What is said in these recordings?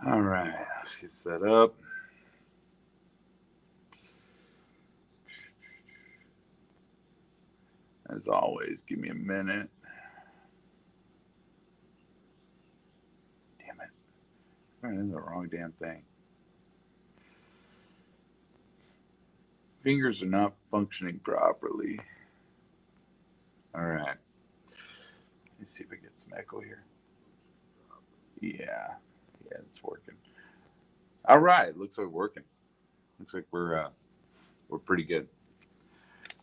All right, let's get set up. As always, give me a minute. Damn it. I'm in the wrong damn thing. Fingers are not functioning properly. All right. Let's see if I get some echo here. Yeah, it's working. All right, looks like we're working. Looks like we're pretty good.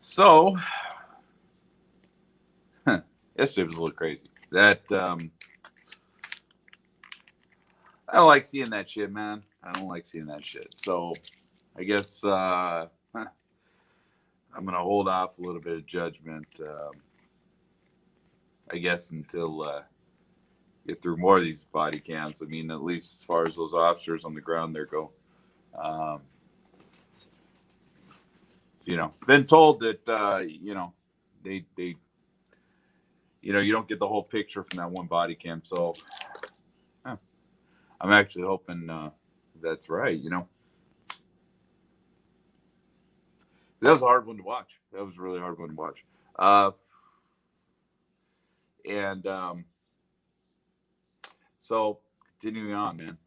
So, yesterday was a little crazy. That I don't like seeing that shit, man. I don't like seeing that shit. So, I guess I'm gonna hold off a little bit of judgment. I guess until get through more of these body cams. I mean, at least as far as those officers on the ground there go. Um, been told that they you don't get the whole picture from that one body cam. So I'm actually hoping that's right. That was a hard one to watch. That was a really hard one to watch. And so continuing on, man.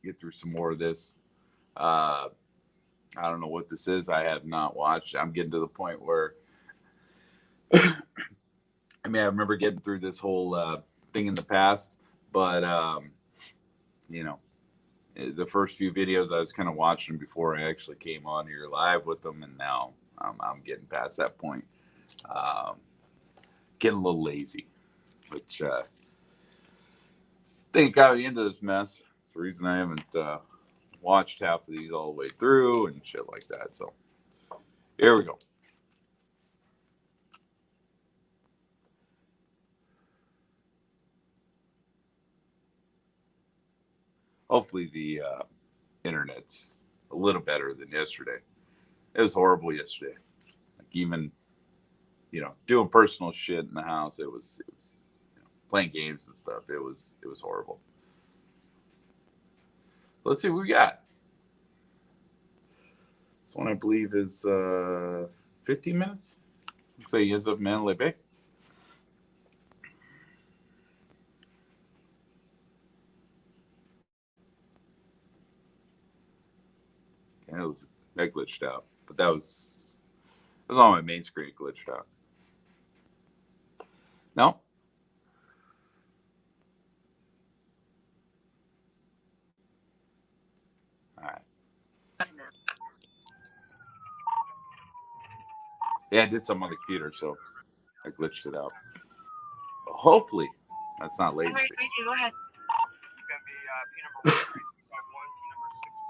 Get through some more of this. I don't know what this is. I have not watched. I'm getting to the point where I mean, I remember getting through this whole thing in the past, but you know, the first few videos I was kind of watching before I actually came on here live with them, and now I'm getting past that point. Um, getting a little lazy, which I think got me into this mess. It's the reason I haven't watched half of these all the way through and shit like that. So here we go. Hopefully the internet's a little better than yesterday. It was horrible yesterday. Like even doing personal shit in the house. It was playing games and stuff. It was horrible. Let's see what we got. This one I believe is 15 minutes. Looks like he ends up Mandalay Bay. Yeah, that glitched out, but that was on my main screen. It glitched out. No. All right. Yeah, I did something on the computer, so I glitched it out. But hopefully, that's not latency. Go ahead. It's going to be P number 1351,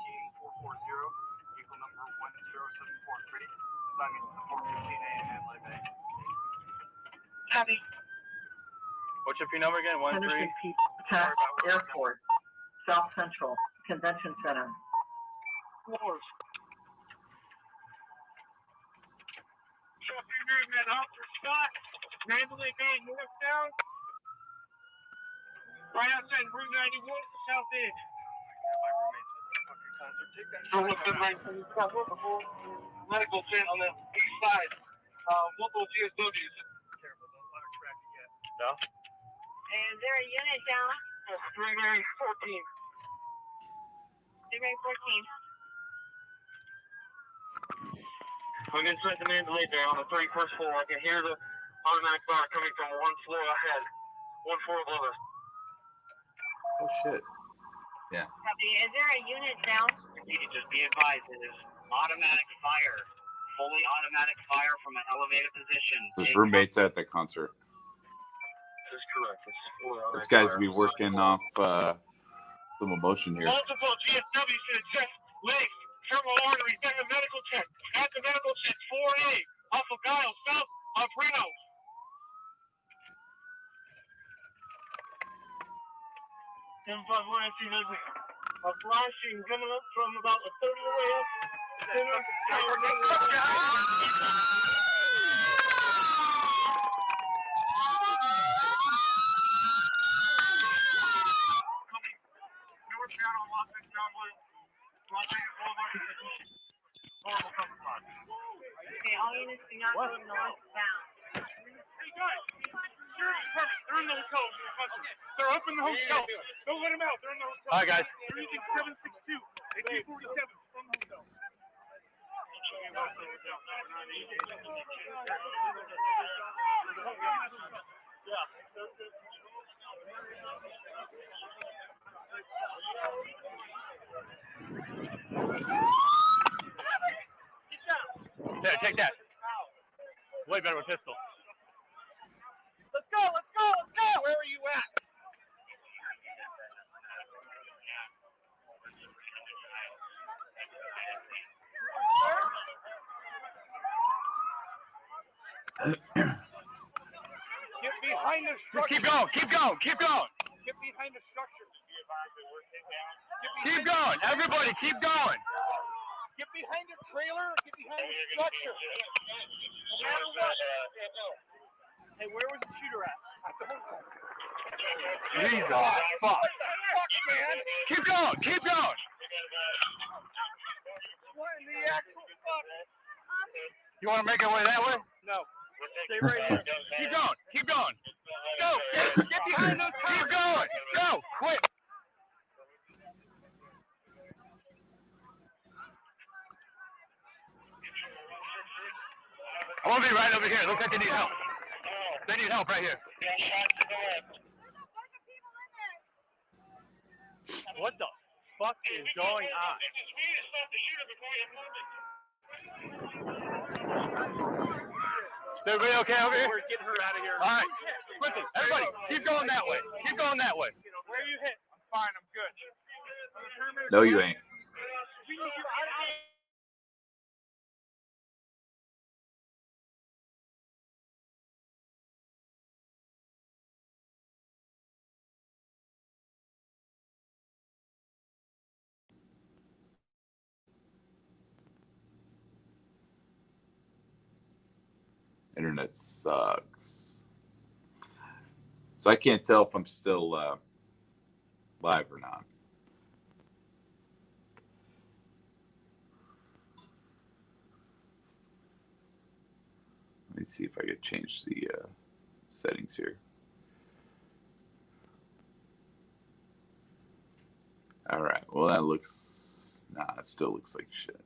P number 16440, vehicle number 10743. Assignment to 4:15 a.m. at Lake Bay. Copy. What's your P number again? 13. Airport, South Central Convention Center. Floors. Traffic movement, Officer Scott, Mandalay Bay, northbound. Right outside Route 91, south end. My roommate's at the fucking concert. Take that. So what's the medical tent on the east side? Multiple GSWs. Terrible, don't let her track it yet. No? And is there a unit down? 314. 314. I'm inside the Mandalay Bay on the 31st floor. I can hear the automatic fire coming from one floor ahead. One floor above us. Oh shit. Yeah. Copy. Is there a unit down? You can just be advised, it is automatic fire. Fully automatic fire from an elevated position. His roommate's at the concert. This is correct. This guy's be working off some emotion here. Multiple GSWs to the chest, legs, terminal artery, send a medical check. At the medical check, 4A, off of Giles, south of Reno. Then I want to see there's a flashing coming up from about a third of the way up. units do not go northbound. Hey guys, security department, they're in the hotel. They're up in the hotel. Don't let them out. They're in the hotel. All right, guys. They're using 762. AK-47 from the hotel. There, take that. Way better with pistol. Let's go, let's go, let's go! Where are you at? Get behind the structure. Keep going, keep going, keep going. Get behind the structure. Keep going. Everybody, keep going. Get behind the trailer. Get behind the structure. No matter what. Hey, where was the shooter at? At the hotel. Jesus, fuck. What the fuck, man? Keep going, keep going. What in the actual fuck? You want to make our way that way? No. Stay right here. Keep going, keep going. Go. Get behind those Keep tires. going. Go, quick. I want to be right over here. Looks like they need help. They need help right here. What the fuck is going on? Is everybody okay over here? We're getting her out of here. All right. Quickly, everybody, keep going that way. Keep going that way. Where are you hit? I'm fine. I'm good. No, you ain't. We need you out of here. Internet sucks. So I can't tell if I'm still live or not. Let me see if I could change the settings here. All right. Well, that looks... Nah, it still looks like shit.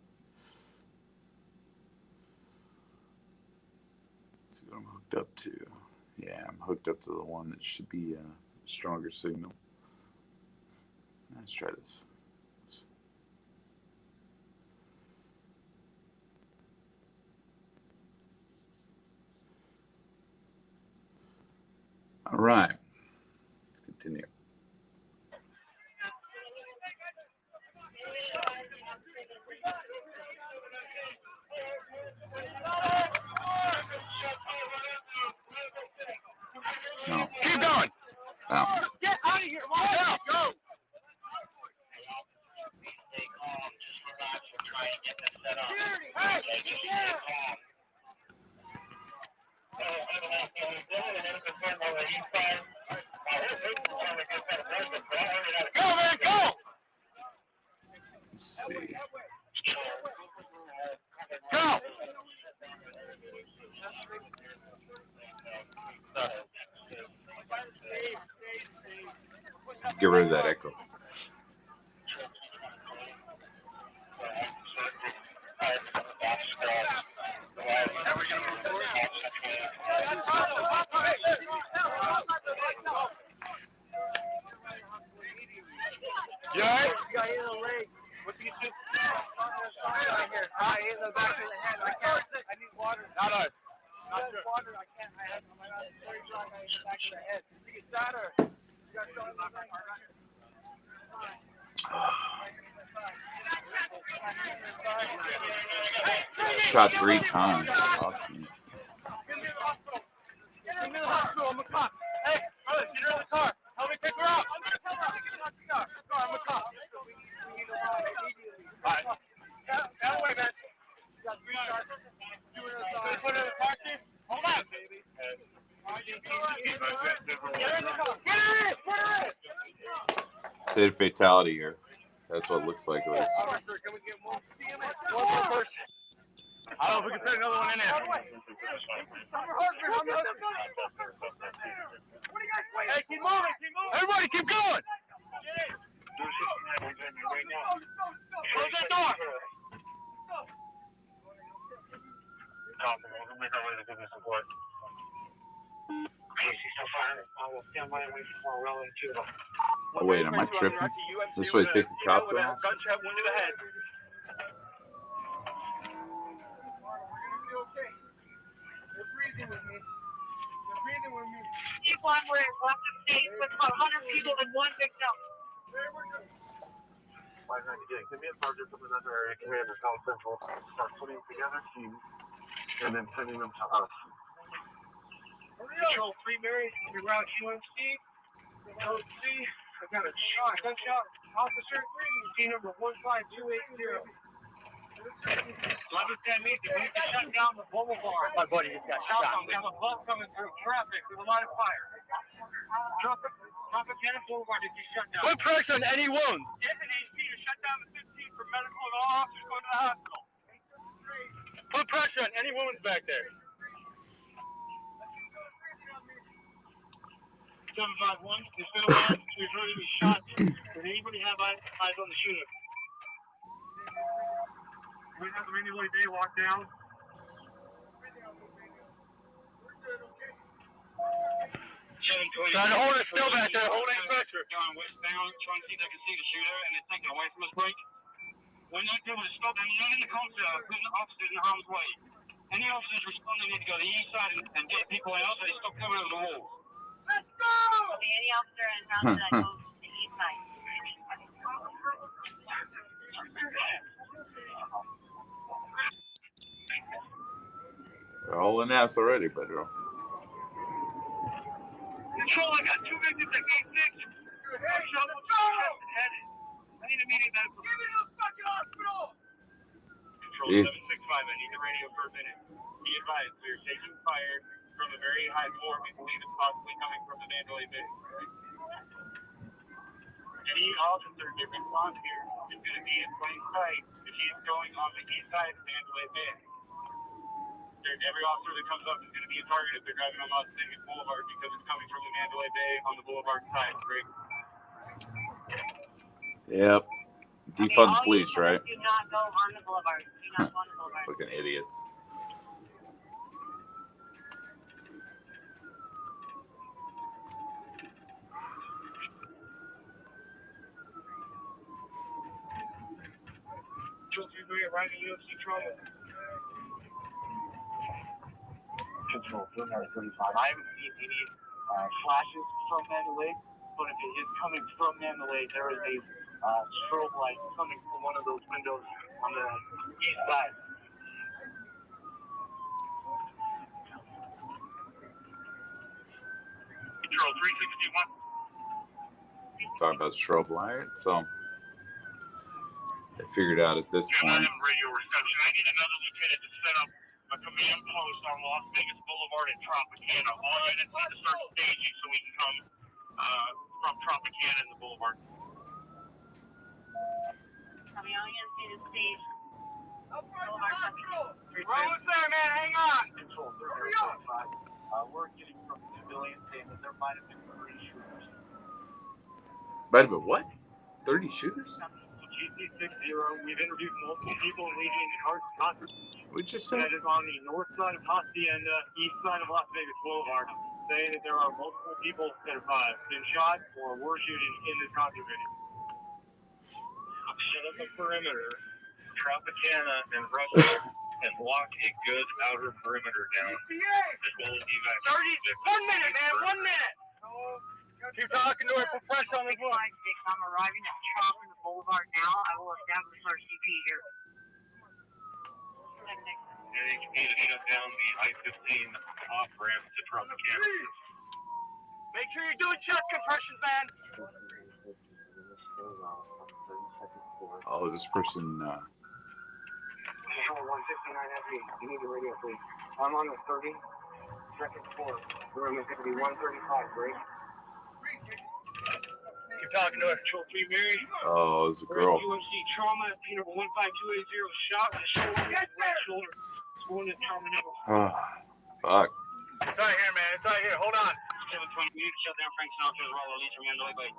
Let's see what I'm hooked up to. Yeah, I'm hooked up to the one that should be a stronger signal. Let's try this. All right. Let's continue. No. Keep going. No. Get out of here. Go. Go. Hey. Yeah. Go, man, go. Let's see. Go. Get rid of that echo. You all right? You got hit in the leg. What do you do? Right here. I hit in the back of the head. I can't. I need water. Not us. Not water. I can't. I have my very dry in the back of the head. You get that or you got something in the back. Shot 3 times. Fuck me. Get me to the hospital. Get me to the hospital. I'm a cop. Hey, brother, get her in the car. Help me pick her up. I'm gonna tell her. Get her out the car. I'm a cop. We need a ride immediately. All right. That way, man. You got 3 shots. Do it inside. Put her in the car, Chief. Hold on, baby. Get her in the car. Get her in. Put her in. Say fatality here. That's what it looks like it was. Officer, can we get more? One more person. I don't know if we can fit another one in there. Hey, keep moving, keep moving. Everybody, keep going. Close that door. Oh wait, am I tripping? This way to take the cop to us? Gunshot wound to the head. Keep on where it left the state with about 100 people and one victim. Give me a target from another area commander, South Central. Start putting together teams and then sending them to us. Control 3 Mary, you're around UMC. Control C, I got a gunshot. Officer, team number 15280. 1110 meters, we need to shut down the boulevard. My buddy just got shot. We have a bus coming through traffic with a line of fire. Tropicana Boulevard is shut down. Put pressure on any wounds. Deputies need to shut down the 15 for medical and all officers going to the hospital. Put pressure on any wounds back there. 751, he's been around, he's ready to be shot. Does anybody have eyes on the shooter? We have the Rainy Bay locked down. 720. Trying to hold it still back there, holding pressure. Going westbound, trying to see if they can see the shooter, and they're taking away from us break. When they do is stop, and you're not in the concept, putting the officers in harm's way. Any officers responding need to go to the east side and get people else, so they stop coming over the wall. Let's go! Any officer in town that goes to the east side. They're all in ass already, but Control, I got 2 victims at gate 6. Gunshot wound to the chest and head. I need immediate medical. Give me to the fucking hospital! Control 765, I need the radio for a minute. Be advised, we are taking fire from a very high floor. We believe it's possibly coming from the Mandalay Bay. Any officer that responds here is going to be in plain sight if he is going on the east side of Mandalay Bay. Every officer that comes up is going to be a target if they're driving on Las Vegas Boulevard because it's coming from the Mandalay Bay on the Boulevard side. Great. yep. Defund the police, right? Do not go on the boulevard. Do not go on the boulevard. Fucking idiots. Children doing it right in UFC trauma. Control 435. I haven't seen any flashes from Mandalay, but if it is coming from Mandalay, there is a strobe light coming from one of those windows on the east side. Control 361. Talking about strobe light, so they figured out at this Yeah, I point. have radio reception. I need another lieutenant to set up a command post on Las Vegas Boulevard and Tropicana. All units need to start staging so we can come from Tropicana and the Boulevard. I mean, all you have to do is stage. Almost there, man. Hang on. Control 435. We're getting from civilians saying that there might have been 30 shooters. Might have been what? 30 shooters? GC60, we've interviewed multiple people in Legion and Hart We just said. that is on the north side of Hacienda, east side of Las Vegas Boulevard, saying that there are multiple people that have been shot or were shooting in this concert venue. Set up a perimeter, Tropicana and Russell, and lock a good outer perimeter down, as well as evacuate. 1 minute, man, 1 minute. Keep talking to her, put pressure on the book. I'm arriving at Trop in the Boulevard now. I will establish our CP here. NHP to shut down the I-15 off-ramp to Tropicana. Make sure you're doing chest compressions, man. Oh, this person. Control 169 FE, you need the radio, please. I'm on the 32nd floor. The room is going to be 135, break. Keep talking to her. Control 3 Mary. Oh, it was a girl. UMC trauma, P number 15280, shot in the shoulder, right shoulder. Going to terminal. Oh, fuck. It's right here, man. It's right here. Hold on. 720, you need to shut down Frank Sinatra's roll, lead from Mandalay Bay.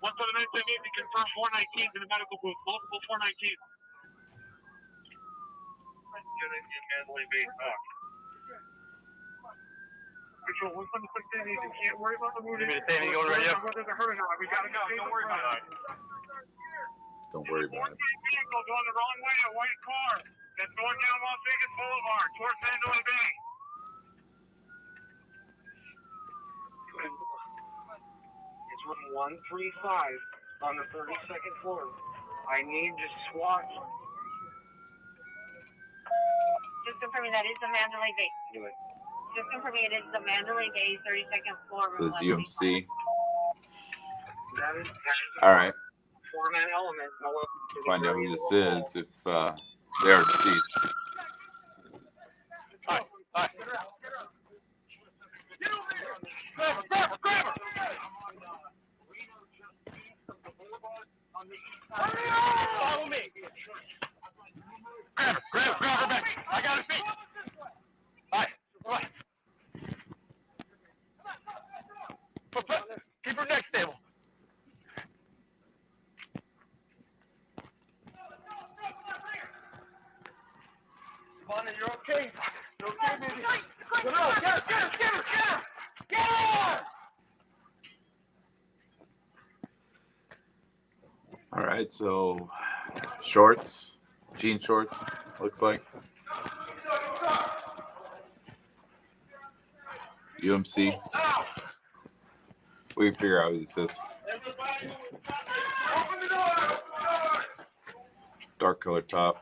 One for the minutes, they need to confirm 419 in the medical booth. Multiple 419. Mandalay Bay. Control, one for the 680, you can't worry about the movie. Give me the thing, you go right here. Whether they're hurt or not, we gotta go. Don't worry about it. Don't worry about it. Vehicle going the wrong way, a white car that's going down Las Vegas Boulevard towards Mandalay Bay. It's room 135 on the 32nd floor. I need to SWAT. Just confirming that is the Mandalay Bay. Do it. Just confirming it is the Mandalay Bay 32nd floor. It says UMC. That is All right. four-man element. Find out who this is if they are deceased. All right. All right. Grab her, grab her, grab her. Follow me. Grab her back. I got her feet. All right. All right. Keep her neck stable. Vonna, you're okay. You're okay, baby. Get her, get her, get her, get her, get her. Get her! All right, so shorts, jean shorts, looks like. UMC. We can figure out who this is. Dark colored top.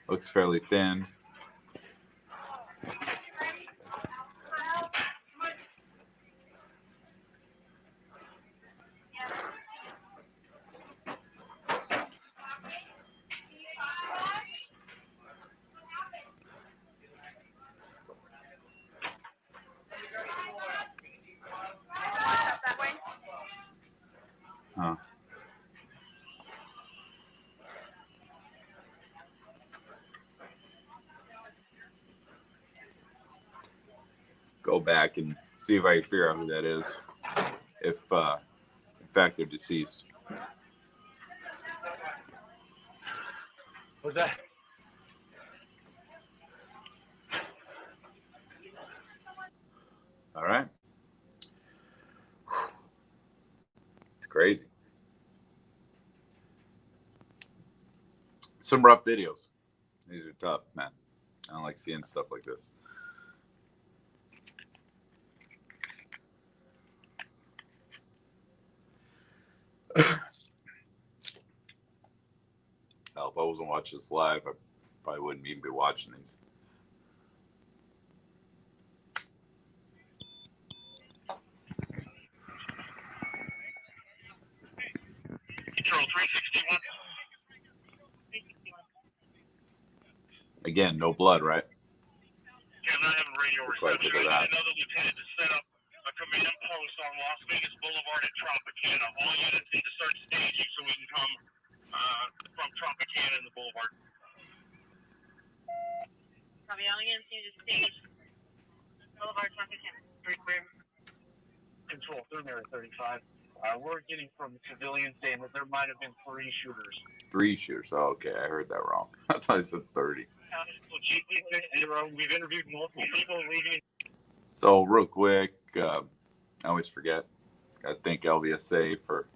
Looks fairly thin. Huh. Go back and see if I can figure out who that is. If, in fact, they're deceased. What's that? All right. It's crazy. Some rough videos. These are tough, man. I don't like seeing stuff like this. Hell, if I wasn't watching this live, I probably wouldn't even be watching these. Control 361. Again, no blood, right? Yeah, I'm not having radio Quite a reception. bit of I that. need another lieutenant to set up a command post on Las Vegas Boulevard at Tropicana. All units need to start staging so we can come from Tropicana in the Boulevard. Copy, all units need to stage. Boulevard Tropicana. Control, 35. We're getting from civilians saying that there might have been 3 shooters. 3 shooters. Oh, okay, I heard that wrong. I thought I said 30. So GP60, we've interviewed multiple people leaving. So real quick, I always forget. I thank LVSA for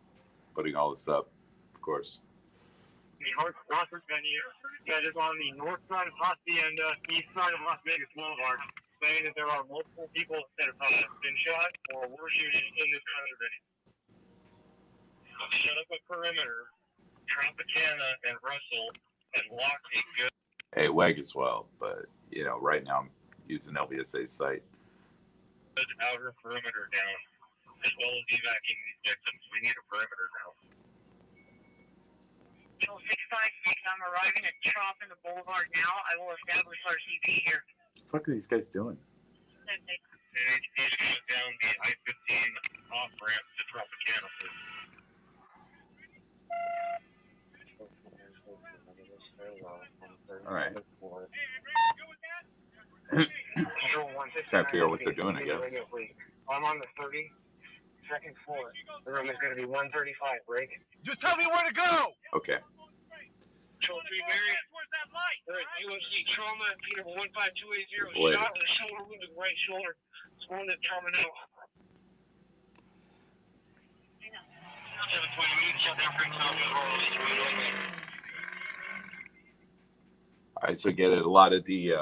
putting all this up, of course. The Rockford venue that is on the north side of Hacienda, east side of Las Vegas Boulevard, saying that there are multiple people that have been shot or were shooting in this concert venue. Shut up a perimeter, Tropicana and Russell, and lock a good. Hey, WEG as well, but you know, right now I'm using LVSA's site. Outer perimeter down, as well as evacuating these victims. We need a perimeter now. Control 656, I'm arriving at Trop in the Boulevard now. I will establish our CP here. What the fuck are these guys doing? and he's going down the I-15 off ramp to Tropicana. All right. Control 159. Trying to figure out what they're doing, I guess. I'm on the 32nd floor. The room is going to be 135. Break. Just tell me where to go. Okay. Control 3 Marion. We're at UMC trauma, Peter 15280. It's later. Shot in the shoulder wound to the right shoulder. It's going to trauma now. 720 minutes, shut down for All right, so get it. A lot of the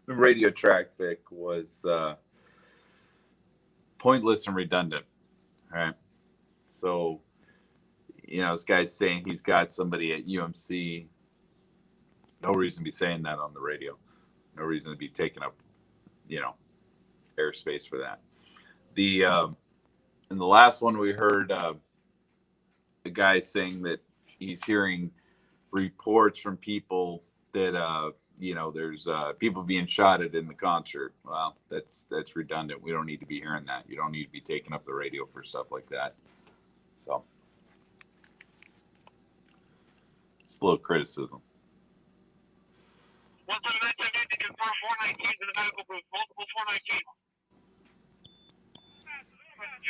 radio traffic was pointless and redundant. All right. So, you know, this guy's saying he's got somebody at UMC. No reason to be saying that on the radio. No reason to be taking up, you know, airspace for that. The in the last one we heard the guy saying that he's hearing reports from people that you know, there's people being shotted in the concert. Well, that's redundant. We don't need to be hearing that. You don't need to be taking up the radio for stuff like that. So, it's a little criticism. One for the next I need to confirm 419 to the medical booth. Multiple 419.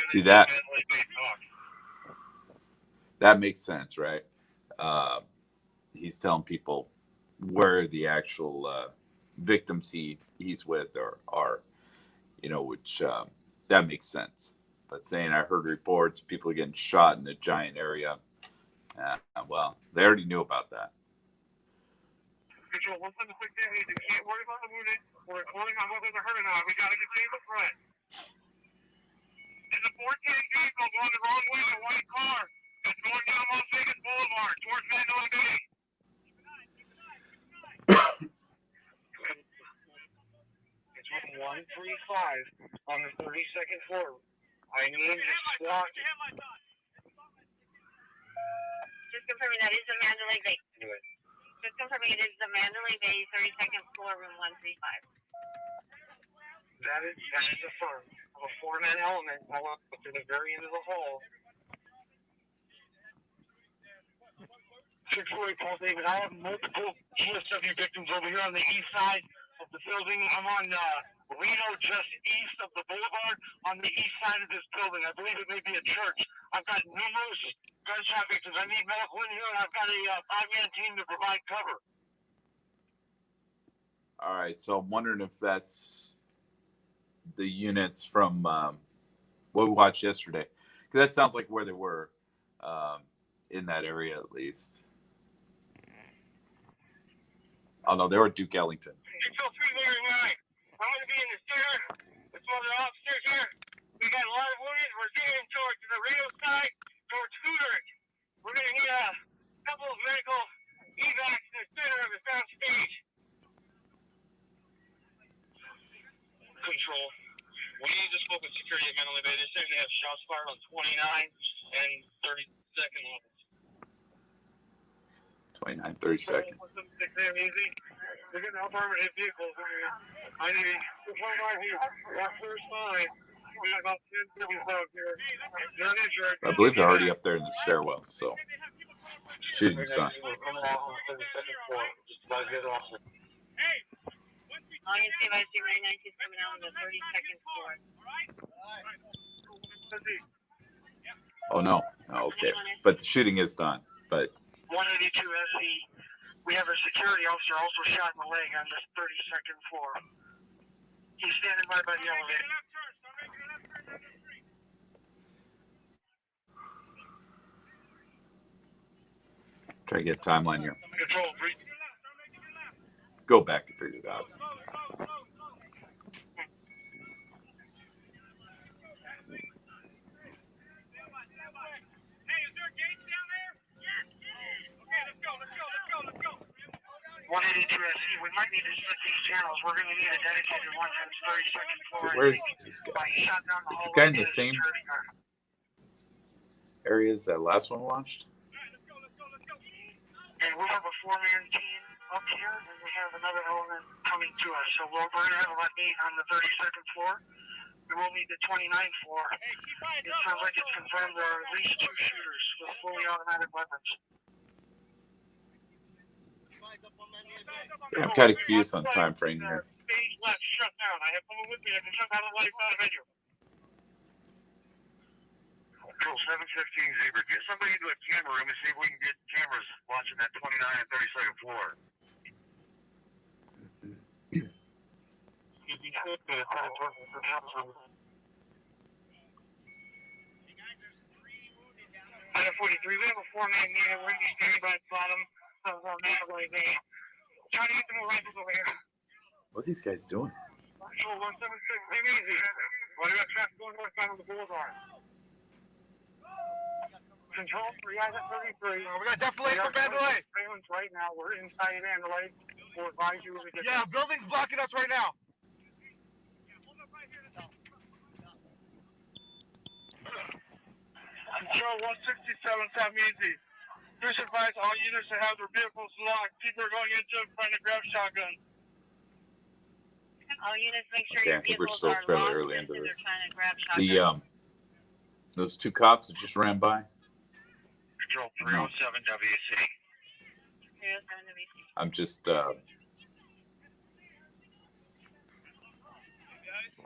See that? That makes sense, right? He's telling people where the actual victims he's with are, you know, which that makes sense. But saying I heard reports people are getting shot in a giant area, well, they already knew about that. Control 176 you can't worry about the wounded. We're recording on whether they're hurt or not. We got to continue the threat. There's a 14 vehicle going the wrong way in a white car. It's going down Las Vegas Boulevard towards Mandalay Bay. It's 135 on the 32nd floor. I need to squat. Just confirming that is the Mandalay Bay. Just confirming it is the Mandalay Bay, 32nd floor, room 135. That is affirmed. I'm a four-man element. I want to the very end of the hall. 640 Paul David. I have multiple GSW victims over here on the east side of the building. I'm on Reno, just east of the boulevard, on the east side of this building. I believe it may be a church. I've got numerous gunshot victims. I need medical in here, and I've got a five-man team to provide cover. All right, so I'm wondering if that's the units from what we watched yesterday, because that sounds like where they were in that area at least. Oh no, they were at Duke Ellington. Control 3 Mary 9. I'm going to be in the stair. There's some other officers here. We got a lot of wounded. We're getting towards the radio side, towards Hooters. We're going to need a couple of medical evacs in the center of the sound stage. Control. We need to spoke with security at Mandalay Bay. They're saying they have shots fired on 29 and 32nd levels. 29, 32nd. They're getting help armored vehicles. I need to come right here. That first line. We got about 10 people out here. None injured. I believe they're already up there in the stairwell, so shooting's done. We're coming out on the 32nd floor. Just about to get off. All you see by Mary 9 is coming out on the 32nd floor. Oh no. Oh, okay. But the shooting is done. But 182 SC. We have a security officer also shot in the leg on this 32nd floor. He's standing right by the elevator. try to get a timeline here. Control, Go back and figure it out. We might need to switch these channels. We're going to need a dedicated one for the 32nd floor. Where's this guy? Is this guy in the same area as that last one we watched? And we have a four-man team up here, and we have another element coming to us. So we're going to have about 8 on the 32nd floor. We will need the 29th floor. It sounds like it's confirmed there are at least 2 shooters with fully automatic weapons. Yeah, I'm kind of confused on time frame here. Stage left, shut down. I have someone with me that can shut down the lights on the venue. Control 715 Zebra. Get somebody into a camera room and see if we can get cameras watching that 29 and 32nd floor. Item 43, we have a 4-man unit. We're going to be standing by the bottom of Mandalay Bay. Trying to get some more rifles over here. What are these guys doing? Control 176, take it easy. Well, we got traffic going northbound on the boulevard. Control 3, I got 33. We got defilade from Mandalay. Right now, we're inside Mandalay. We'll advise you when we get there. Yeah, building's blocking us right now. Control 167, South Easy. Please advise all units to have their vehicles locked. People are going into it trying to grab shotguns. All units, make sure Okay, I your think we're vehicles still are fairly locked early into because this. they're trying to grab shotguns. Those 2 cops that just ran by. Control 307 WC. 307 WC. I'm just yeah.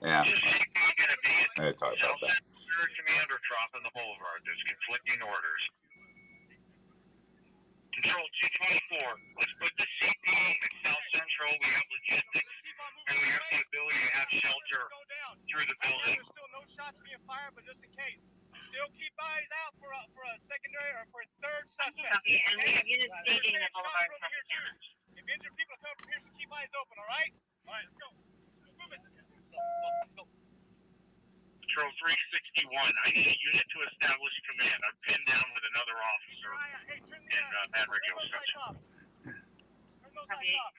I gotta talk about that. Commander drop in the boulevard. There's conflicting orders. Control 224. Let's put the CP in South Central. We have logistics and we have the ability to have shelter through the building. There's still no shots being fired, but just in case, still keep eyes out for a secondary or for a third suspect. Okay, and we have units staging the boulevard and traffic cameras. If injured people come from here, so keep eyes open, all right? All right, let's go. Let's move it. Let's go. Control 361. I need a unit to establish command. I'm pinned down with another officer in that radio section. Turn those lights off.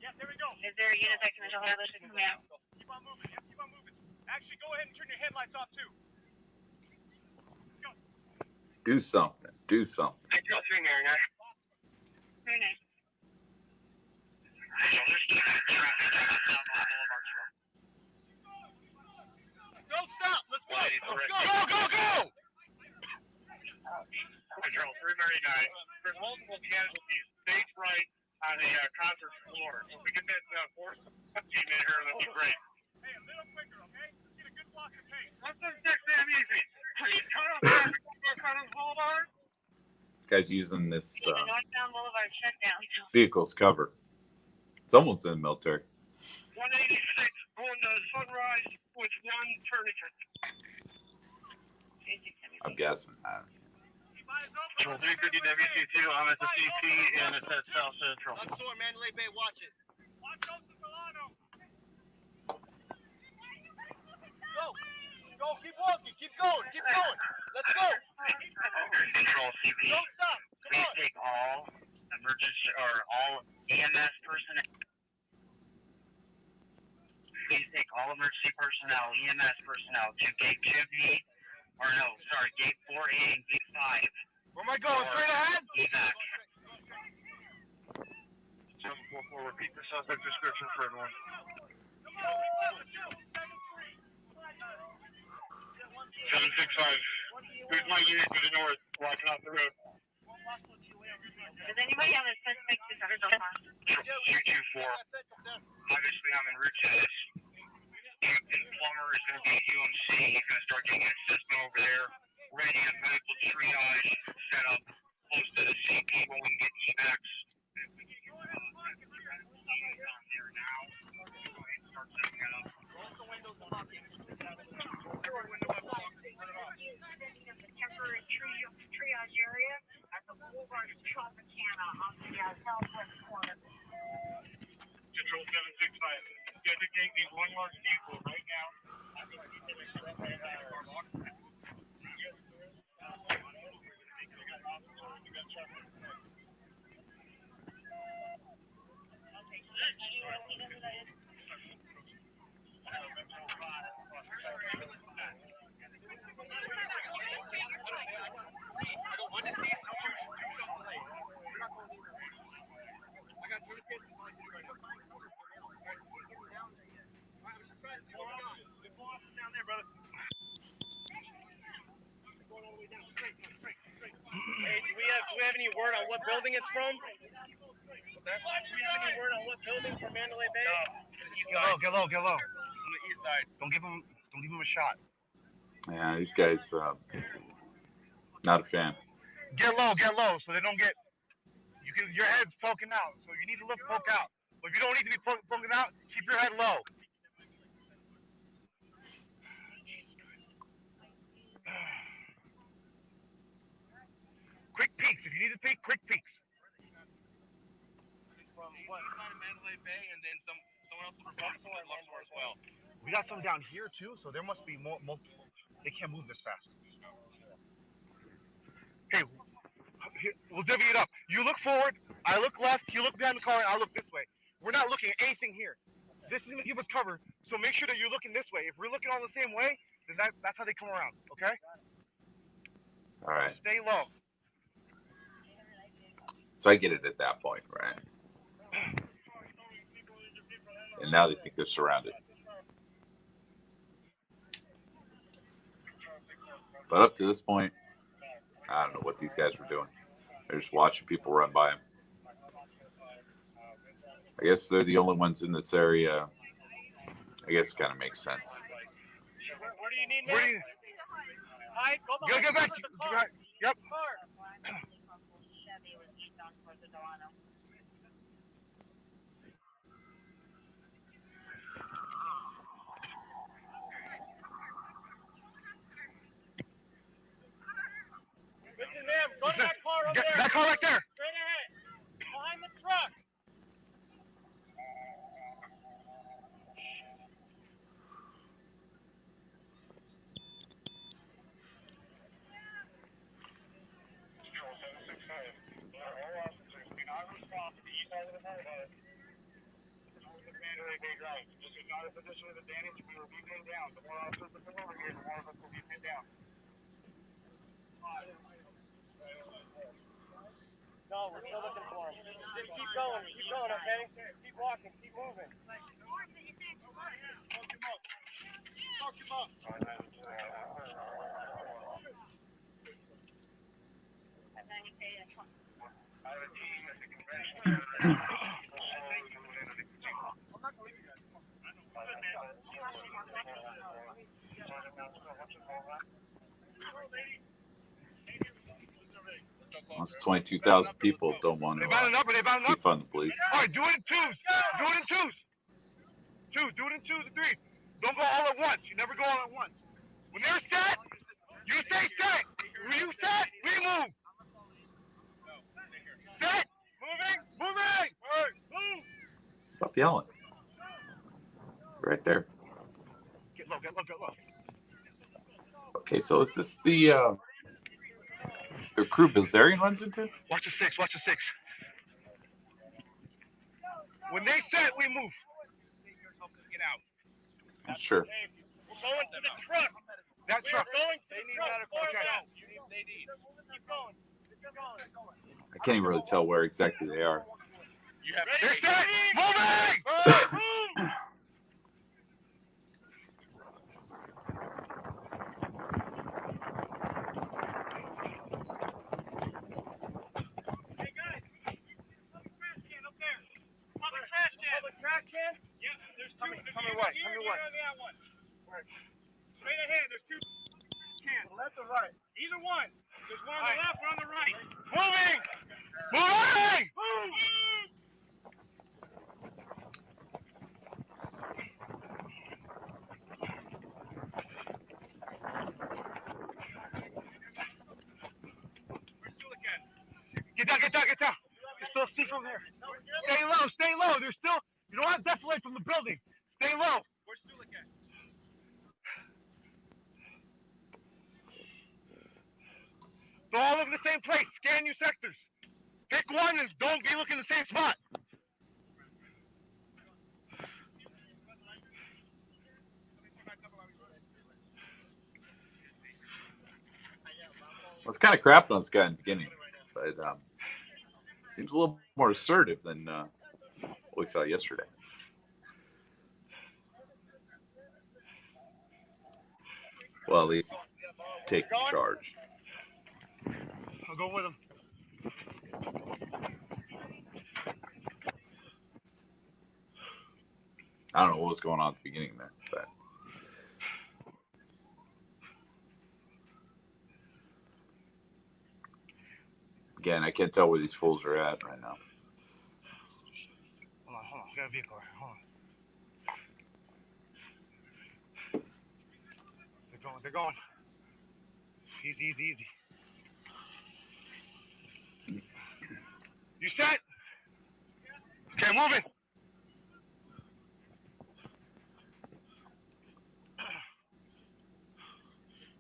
Yep, there we go. Is there a unit that can establish a command? Keep on moving. Yep, keep on moving. Actually, go ahead and turn your headlights off, too. Go. Do something. Do something. Control 3, Mary 9. Very nice. Don't stop. Let's go. Let's go. Go, go, go. Control 3, Mary 9. There's multiple casualties. Stage right on the concert floor. So if we get that force team in here, that'd be great. Hey, a little quicker, okay? Let's get a good block of pace. Let's just take them easy. Please cut off traffic on the boulevard. Guy's using this The northbound boulevard shut down. vehicle's cover. Someone's in the military. 186 going to Sunrise with 1 tourniquet. I'm guessing. Control 350 WC2. I'm at the CP and it's at South Central. I'm sorry, Mandalay Bay. Watch it. Watch out for Solano. Go. Go. Keep walking. Keep going. Keep going. Let's go. Control CP. Don't stop. Come Please on. take all emergency or all EMS personnel. Please take all emergency personnel, EMS personnel to gate 2B, or no, sorry, gate 4A and gate 5. Where am I going? Straight ahead? Evac. 744, repeat the suspect description for everyone. 765. Here's my unit to the north, walking off the road. Does anybody have a suspect description? 224. Obviously, I'm in route to this. Captain Plummer is going to be at UMC. He's going to start getting an assessment over there. We're going to get medical triage set up close to the CP when we get evacs. Temporary triage area at the Boulevard of Tropicana on the southwest corner. Control 765. Designate these one large vehicle right now. Hey, do we have any word on what building it's from? Do we have any word on what building from Mandalay Bay? Get low. From the east side. Don't give him a shot. Yeah, these guys, not a fan. Get low, so they don't get. Your head's poking out, so you need to look poke out. But if you don't need to be poking out, keep your head low. Quick peeks. If you need to peek, quick peeks. From what? Side of Mandalay Bay, and then someone else reported from Luxor as well. We got some down here too, so there must be more. They can't move this fast. Hey, here, we'll divvy it up. You look forward, I look left, you look behind the car, and I look this way. We're not looking at anything here. This is going to give us cover, so make sure that you're looking this way. If we're looking all the same way, then that's how they come around, okay? All right. Stay low. So I get it at that point, right? And now they think they're surrounded. But up to this point, I don't know what these guys were doing. They're just watching people run by them. I guess they're the only ones in this area. I guess it kind of makes sense. Where do you need me? Hi, go You gotta get back. Yep. Listen, ma'am, go to that car over there. That car right there. Straight ahead. Behind the truck. Just not a position of advantage. We will be pinned down. The more officers that come over here, the more of us will be pinned down. No, we're still looking for him. Just keep going, okay? Keep walking, keep moving. Talk him up. I have a team that's a convention. Almost 22,000 people don't want to defund the police. All right, do it in twos. Do it in twos. Do it in twos and threes. Don't go all at once. You never go all at once. When they're set, you stay set. When you set, we move. Set. Moving. Move. Stop yelling. Right there. Get low. Okay, so is this the crew Bazarian runs into? Watch the six. When they set, we move. Get out. Sure. We're going to the truck. That truck. They need medical. They need. Keep going. I can't even really tell where exactly they are. They're set. Moving. Tell me what. Straight ahead, there's two cans. Left or right? Either one. There's one on the left, one on the right. Moving! Get down. You still see from there. Stay low. There's still, you don't have to deflate from the building. Stay low. Where's Stulik at? Don't all look in the same place. Scan your sectors. Pick one and don't be looking in the same spot. I was kind of crapped on this guy in the beginning, but seems a little more assertive than what we saw yesterday. Well, at least he's taking charge. I'll go with him. I don't know what was going on at the beginning there, but again, I can't tell where these fools are at right now. Hold on. We got a vehicle. Hold on. They're going. Easy. You set? Okay, moving.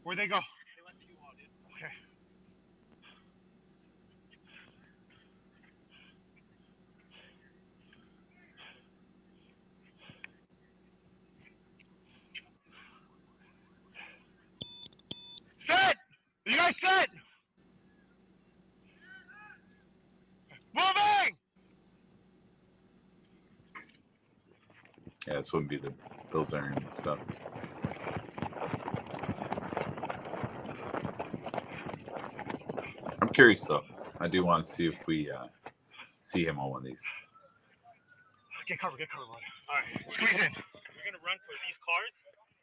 Where'd they go? They went to you all, dude. Okay. Set! You guys set? Moving! Yeah, this wouldn't be the Bills area and stuff. I'm curious though. I do want to see if we see him on one of these. Get cover, brother. All right, squeeze in. We're gonna run for these cars.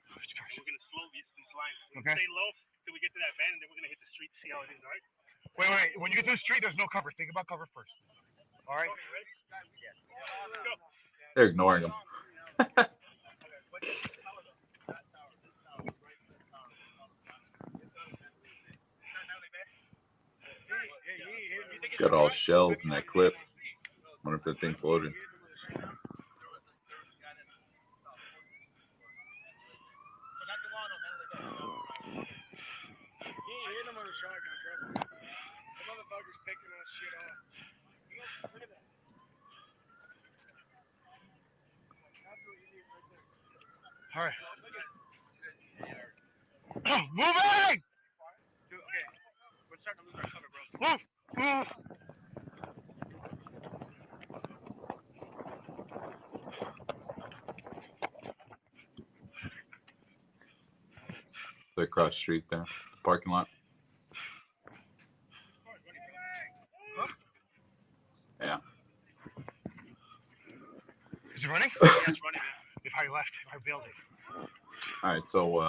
We're gonna slow these lines. Okay. Stay low till we get to that van, and then we're gonna hit the street to see how it is. All right. Wait. When you get to the street, there's no cover. Think about cover first. All right. They're ignoring him. It's got all shells in that clip. Wonder if that thing's loaded. All right. Moving! Dude, okay. We're starting to lose our cover, bro. Move! They're across the street there, the parking lot. Yeah. Is he running? Yeah, it's running, man. If I left, if I bailed it. All right, so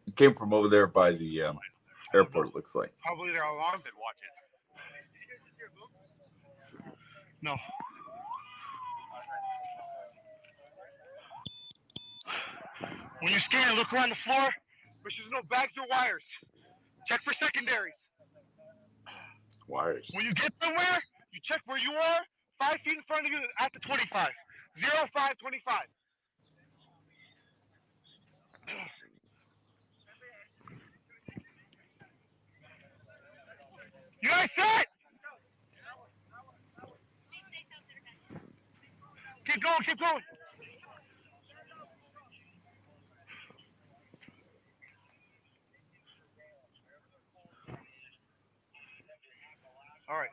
it came from over there by the airport. It looks like. Probably they're alarmed. Watch it. No. When you scan, look around the floor. Make sure there's no bags or wires. Check for secondaries. Wires. When you get somewhere, you check where you are. 5 feet in front of you at the 25. 0525. You guys set? Keep going. All right.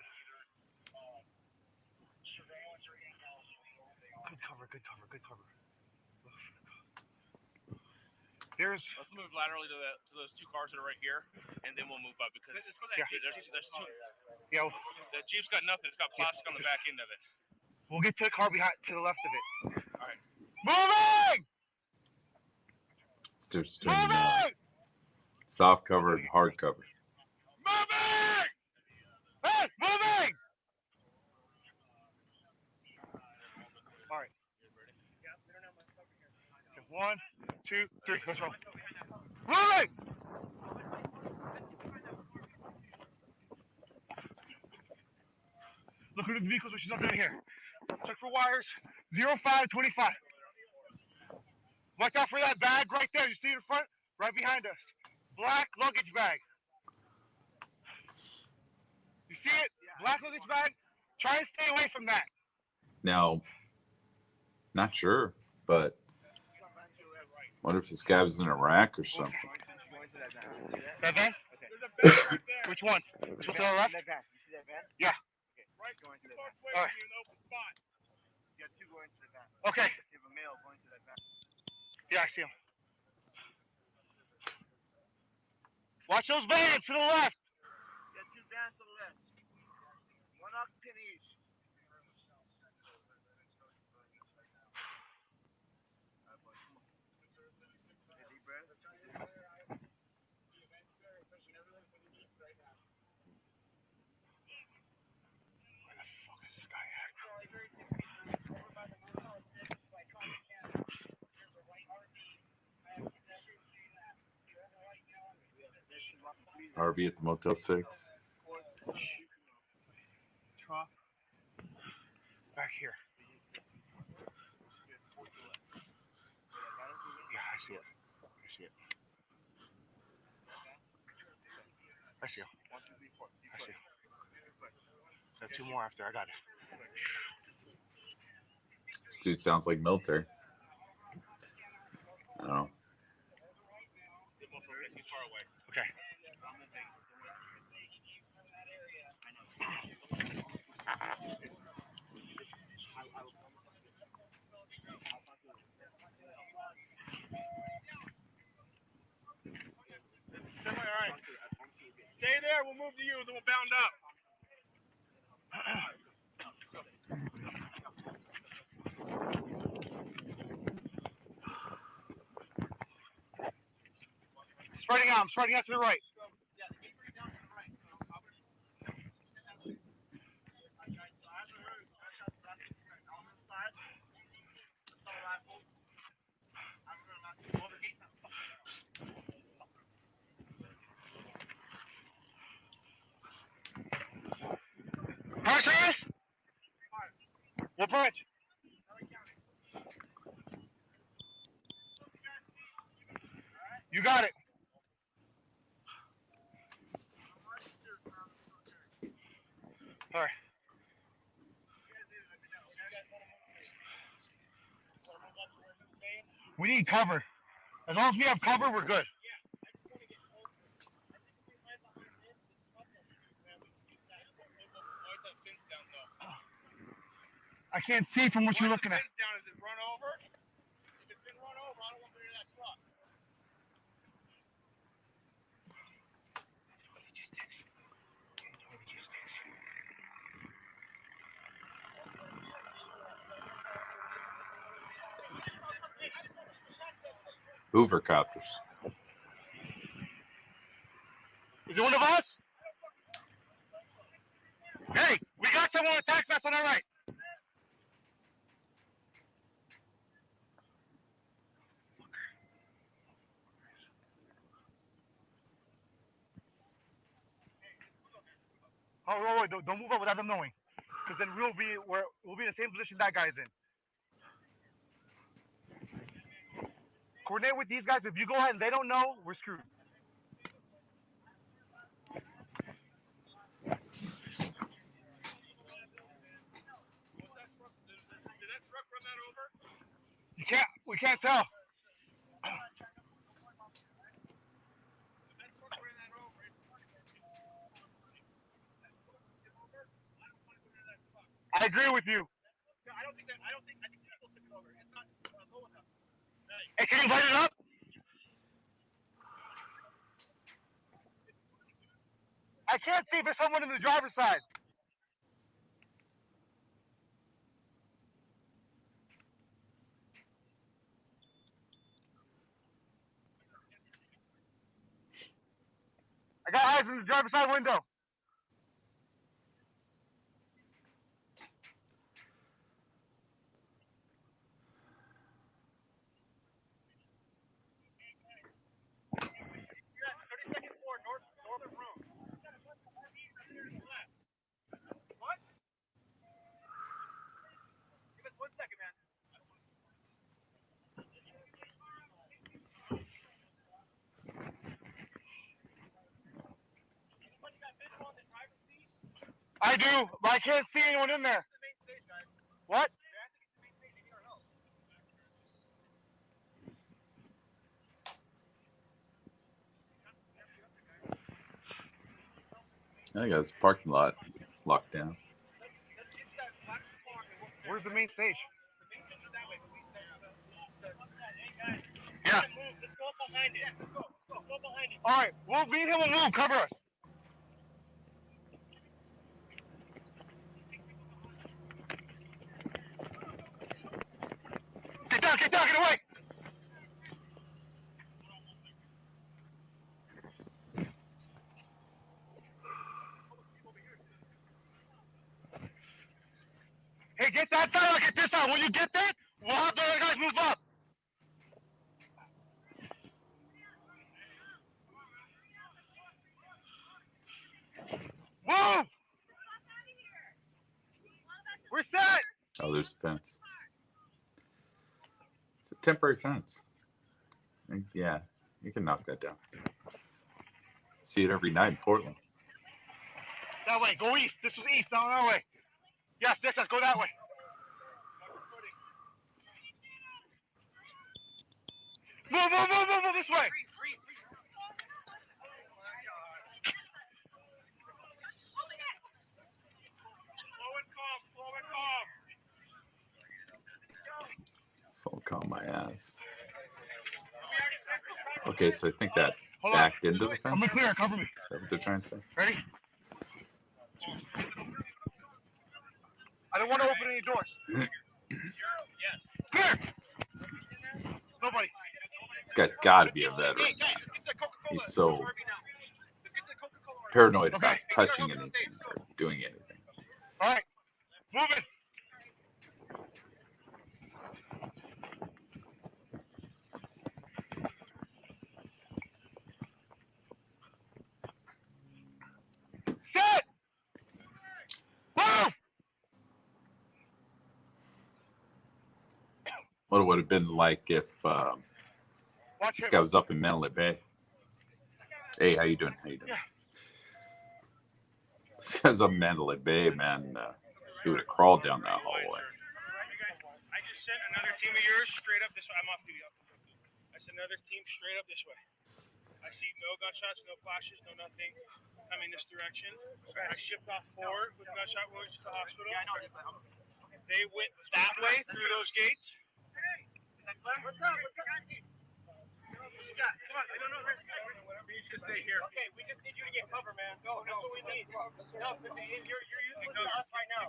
Good cover. Let's move laterally to those two cars that are right here, and then we'll move up because there's two. Yeah. The Jeep's got nothing. It's got plastic on the back end of it. We'll get to the car behind, to the left of it. All right. Moving! It's just between soft cover and hard cover. Moving! Hey, moving! All right. 1, 2, 3. Let's roll. Moving! Look at the vehicles when she's not in here. Check for wires. 0525. Watch out for that bag right there. You see it in front? Right behind us. Black luggage bag. You see it? Black luggage bag. Try and stay away from that. Now, not sure, but wonder if this guy was in Iraq or something. That van? Okay. Which one? Which one to the left? That van. You see that van? Yeah. Right. Going to that van. All right. In an open spot. You got two going to that van. Okay. You have a male going to that van. Yeah, I see him. Watch those vans to the left. Get 2 vans to the left. 1 occupant each. Deep breath. RV at the Motel 6. Trough. Back here. Yeah, I see it. I see it. I see it. I see it. Got 2 more after. I got it. This dude sounds like military. I don't know. Okay. All right. Stay there. We'll move to you. Then we'll bound up. Spreading out. I'm spreading out to the right. Pressures? What bridge? You got it. All right. We need cover. As long as we have cover, we're good. I can't see from what you're looking at. Is it run over? If it's been run over, I don't want to hear that truck. Hoover copters. Is it one of us? Hey, we got someone on attack us on our right. Oh, wait, don't move up without them knowing. Because then we'll be in the same position that guy's in. Coordinate with these guys. If you go ahead and they don't know, we're screwed. We can't tell. I agree with you. I think people took it over. It's not low enough. Hey, can you light it up? I can't see if there's someone in the driver's side. I got eyes in the driver's side window. What? Give us 1 second, man. I do, but I can't see anyone in there. What? I got this parking lot locked down. Where's the main stage? Yeah. Let's go behind it. All right, we'll meet him and move. Cover us. Get down, get away. Hey, get that side, I'll get this side. When you get that, we'll have the other guys move up. Move! We're set! Oh, there's the fence. It's a temporary fence. Yeah, you can knock that down. See it every night in Portland. That way, go east. This was east, down that way. Yes, let's go that way. Move this way. Slow and calm. So calm my ass. Okay, so I think that backed into the fence. I'm clear, cover me. Is that what they're trying to say? Ready? I don't want to open any doors. Clear! Nobody. This guy's got to be a veteran. He's so paranoid about touching anything or doing anything. All right, move it. Set! Move! What it would have been like if this guy was up in Mandalay Bay. Hey, how you doing? How you doing? Yeah. This guy's up in Mandalay Bay, man. He would have crawled down that hallway. I just sent another team of yours straight up this way. I'm off duty. I sent another team straight up this way. I see no gunshots, no flashes, no nothing coming this direction. I shipped off 4 with gunshot wounds to the hospital. They went that way through those gates. What's up? Come on, I don't know. You should stay here. Okay, we just need you to get cover, man. Go, that's what we need. No, you're using us right now.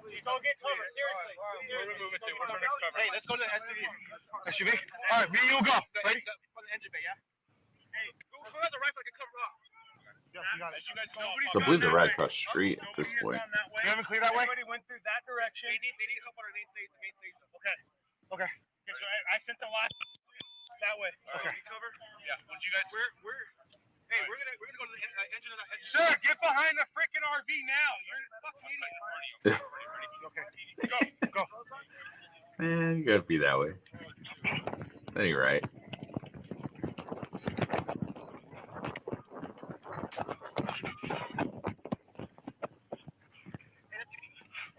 Please, go get cover, seriously. Where are we moving to? What's our next cover? Hey, let's go to the SUV. SUV? All right, me and you go. Ready? On the engine bay, yeah? Hey, who has a rifle I can cover off? Yeah, you got it. So I believe they're right across the street at this point. You haven't cleared that way? Everybody went through that direction. They need help on our main station. Okay. So I sent the last that way. Okay. Cover? Yeah. Once you guys, hey, we're gonna go to the engine of that engine. Sir, get behind the freaking RV now. You're a fucking idiot. Okay. Go. Man, you gotta be that way. That ain't right.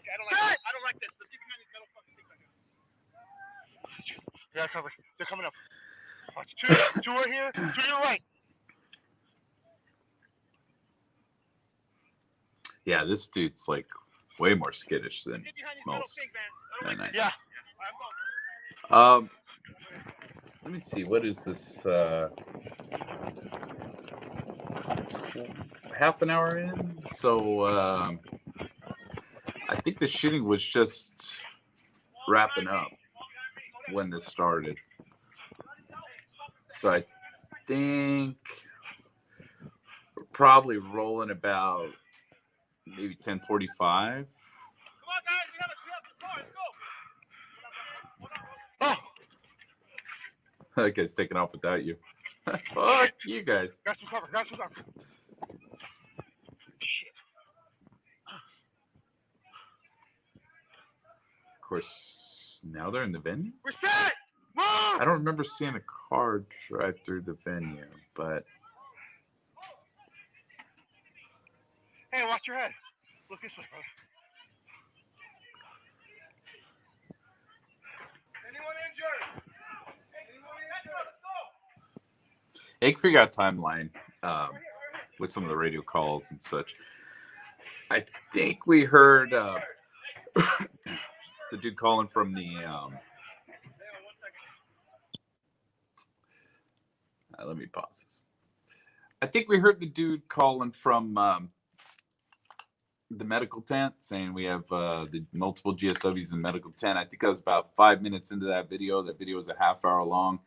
I don't like this. Let's get behind these metal fucking things right now. Yeah, cover. They're coming up. Watch, 2 are here, 2 to your right. Yeah, this dude's like way more skittish than most. Yeah. Let me see. What is this? Half an hour in. So I think the shooting was just wrapping up when this started. So I think we're probably rolling about maybe 10:45. Oh, That guy's taking off without you. Fuck you guys. got some cover. Shit. Of course, now they're in the venue. We're set. Move. I don't remember seeing a car drive through the venue, but Hey, watch your head. Look this way, brother. Anyone injured? I can figure out timeline with some of the radio calls and such. I think we heard the dude calling from the let me pause this. I think we heard the dude calling from the medical tent saying we have the multiple GSWs in medical tent. I think that was about 5 minutes into that video. That video was a half hour long.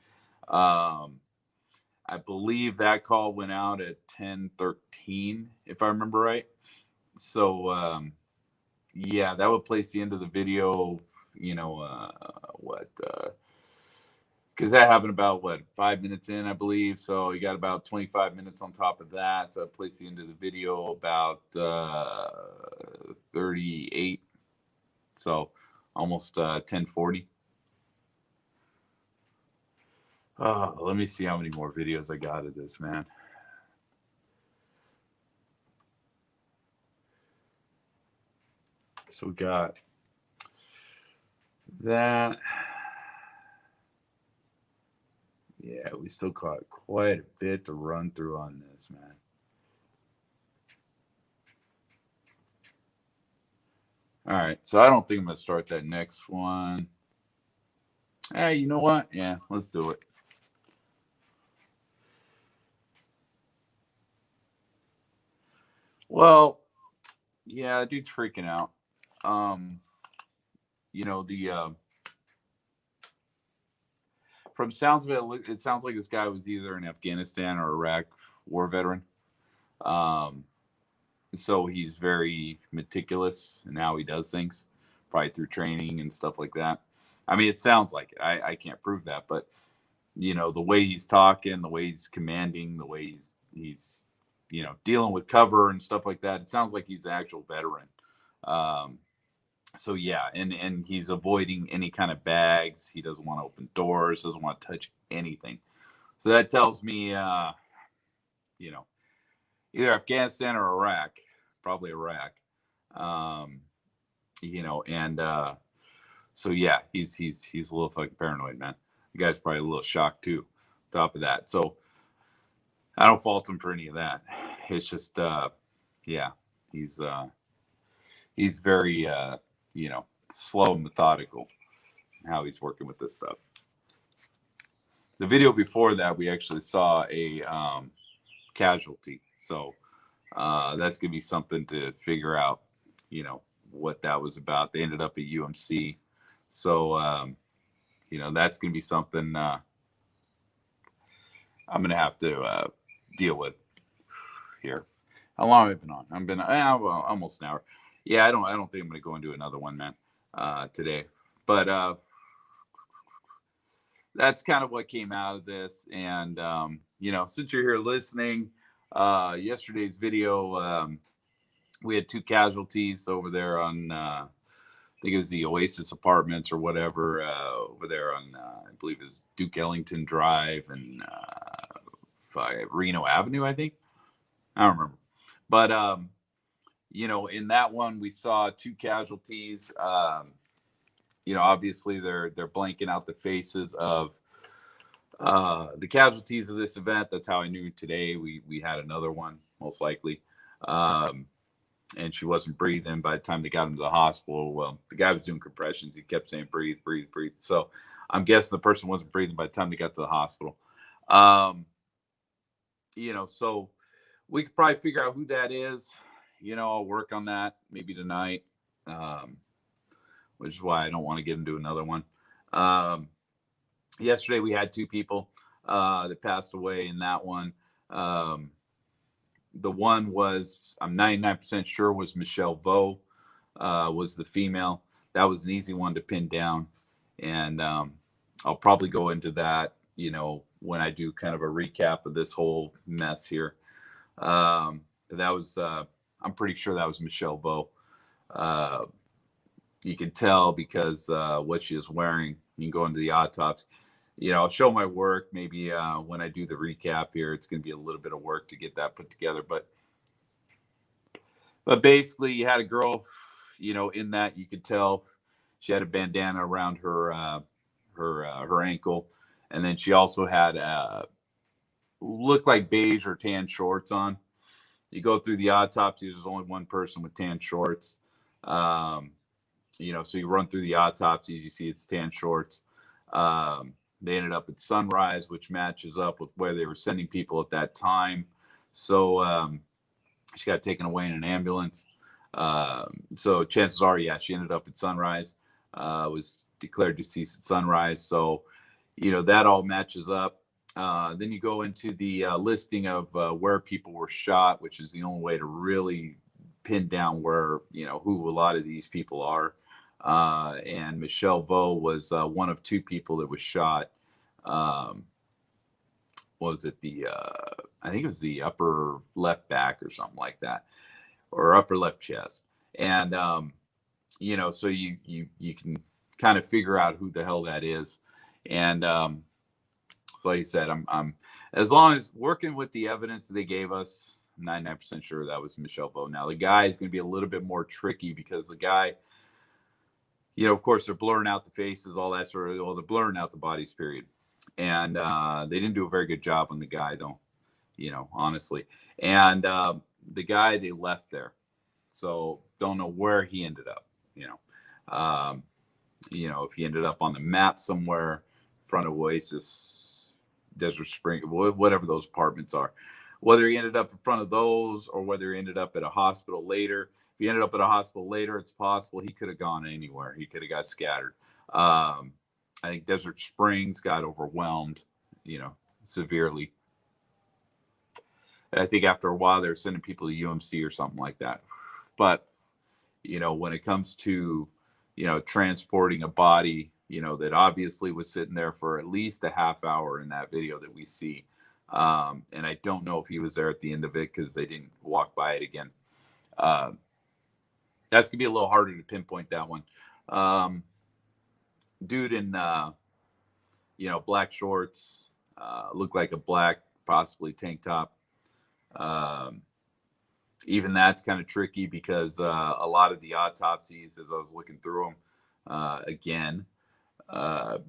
I believe that call went out at 10:13, if I remember right. So yeah, that would place the end of the video. You know what? Because that happened about 5 minutes in, I believe. So you got about 25 minutes on top of that. So I placed the end of the video about 38. So almost 10:40. Let me see how many more videos I got of this, man. So we got that. Yeah, we still got quite a bit to run through on this, man. All right, so I don't think I'm going to start that next one. Hey, you know what? Yeah, let's do it. Well, yeah, dude's freaking out. You know, from sounds of it, it sounds like this guy was either an Afghanistan or Iraq war veteran. So he's very meticulous in how he does things, probably through training and stuff like that. I mean, it sounds like it. I can't prove that, but you know, the way he's talking, the way he's commanding, the way he's you know, dealing with cover and stuff like that, it sounds like he's an actual veteran. Um, so yeah, and he's avoiding any kind of bags. He doesn't want to open doors, doesn't want to touch anything. So that tells me, you know, either Afghanistan or Iraq, probably Iraq. Um, you know, and so yeah, he's a little fucking paranoid, man. The guy's probably a little shocked too. Top of that, so I don't fault him for any of that. It's just, yeah, he's very, you know, slow and methodical in how he's working with this stuff. The video before that, we actually saw a casualty, so that's gonna be something to figure out. You know what that was about. They ended up at UMC, so you know that's gonna be something I'm gonna have to deal with here. How long have I been on? I've been well, almost an hour. Yeah, I don't think I'm gonna go into another one, man, today. But that's kind of what came out of this. And you know, since you're here listening, yesterday's video, we had 2 casualties over there on I think it was the Oasis Apartments or whatever over there on I believe is Duke Ellington Drive and Reno Avenue, I think. I don't remember. But you know, in that one we saw 2 casualties. You know, obviously they're blanking out the faces of the casualties of this event. That's how I knew today we had another one, most likely. And she wasn't breathing by the time they got him to the hospital. Well, the guy was doing compressions. He kept saying, breathe, breathe, breathe. So I'm guessing the person wasn't breathing by the time they got to the hospital. You know, so we could probably figure out who that is. You know, I'll work on that maybe tonight, which is why I don't want to get into another one. Yesterday we had 2 people that passed away in that one. The one was, I'm 99% sure, was Michelle Vo, was the female. That was an easy one to pin down. And I'll probably go into that, you know, when I do kind of a recap of this whole mess here. But that was, I'm pretty sure that was Michelle Vo. You can tell because what she was wearing. You can go into the autopsy. You know, I'll show my work. Maybe when I do the recap here, it's going to be a little bit of work to get that put together. But basically, you had a girl, you know, in that you could tell she had a bandana around her her ankle, and then she also had looked like beige or tan shorts on. You go through the autopsy. There's only one person with tan shorts. You know, so you run through the autopsies. You see it's tan shorts. They ended up at Sunrise, which matches up with where they were sending people at that time. So she got taken away in an ambulance. So chances are, yeah, she ended up at Sunrise. Was declared deceased at Sunrise. So, that all matches up. Then you go into the listing of where people were shot, which is the only way to really pin down where, who a lot of these people are. And Michelle Vo was one of two people that was shot. Was it I think it was the upper left back or something like that, or upper left chest. And, so you can kind of figure out who the hell that is. And, so like I said, I'm as long as working with the evidence they gave us, I'm 99% sure that was Michelle Vo. Now the guy is going to be a little bit more tricky because the guy, of course they're blurring out the faces, all that sort of, well, they're blurring out the bodies, period. And they didn't do a very good job on the guy though, honestly. And the guy they left there, so don't know where he ended up, if he ended up on the map somewhere in front of Oasis, Desert Spring, whatever those apartments are, whether he ended up in front of those or whether he ended up at a hospital later. If he ended up at a hospital later, it's possible he could have gone anywhere. He could have got scattered. I think Desert Springs got overwhelmed, severely. I think after a while they were sending people to UMC or something like that. But, when it comes to, transporting a body, that obviously was sitting there for at least a half hour in that video that we see. And I don't know if he was there at the end of it because they didn't walk by it again. That's going to be a little harder to pinpoint that one. Dude in, black shorts, looked like a black, possibly tank top. Even that's kind of tricky because a lot of the autopsies, as I was looking through them, again,